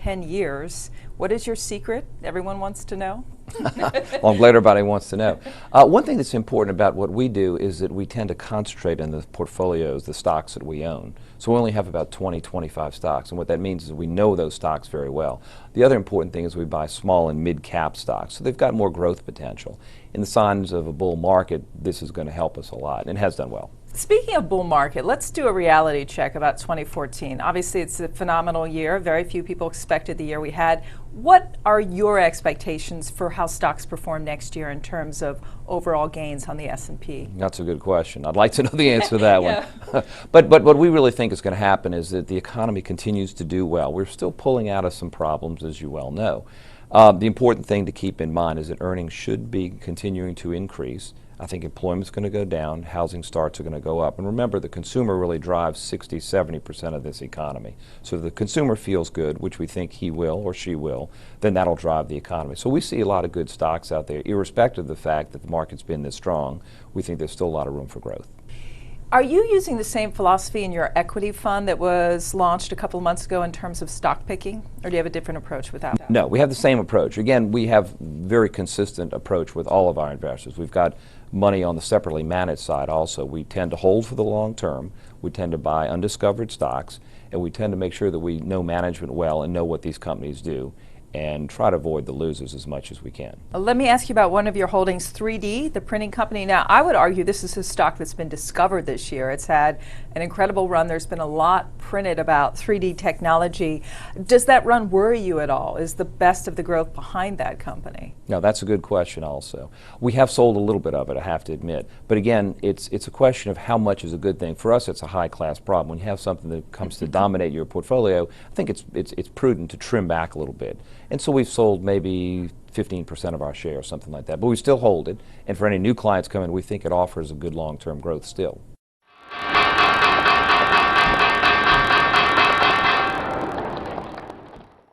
10 years. What is your secret? Everyone wants to know. Well, I'm glad everybody wants to know. One thing that's important about what we do is that we tend to concentrate in the portfolios, the stocks that we own. So we only have about 20, 25 stocks, and what that means is we know those stocks very well. The other important thing is we buy small and mid-cap stocks, so they've got more growth potential. In the signs of a bull market, this is going to help us a lot, and it has done well. Speaking of bull market, let's do a reality check about 2014. Obviously, it's a phenomenal year. Very few people expected the year we had. What are your expectations for how stocks perform next year in terms of overall gains on the S&P? That's a good question. I'd like to know the answer to that one. But what we really think is going to happen is that the economy continues to do well. We're still pulling out of some problems, as you well know. The important thing to keep in mind is that earnings should be continuing to increase. I think employment's going to go down, housing starts are going to go up. And remember, the consumer really drives 60, 70% of this economy. So if the consumer feels good, which we think he will or she will, then that'll drive the economy. So we see a lot of good stocks out there, irrespective of the fact that the market's been this strong. We think there's still a lot of room for growth. Are you using the same philosophy in your equity fund that was launched a couple of months ago in terms of stock picking, or do you have a different approach with that? No, we have the same approach. Again, we have very consistent approach with all of our investors. We've got money on the separately managed side also. We tend to hold for the long term. We tend to buy undiscovered stocks, and we tend to make sure that we know management well and know what these companies do, and try to avoid the losers as much as we can. Let me ask you about one of your holdings, 3D, the printing company. Now, I would argue this is a stock that's been discovered this year. It's had an incredible run. There's been a lot printed about 3D technology. Does that run worry you at all? Is the best of the growth behind that company? No, that's a good question also. We have sold a little bit of it, I have to admit. But again, it's a question of how much is a good thing. For us, it's a high-class problem. When you have something that comes to dominate your portfolio, I think it's prudent to trim back a little bit. And so we've sold maybe 15% of our share or something like that. But we still hold it. And for any new clients coming, we think it offers a good long-term growth still.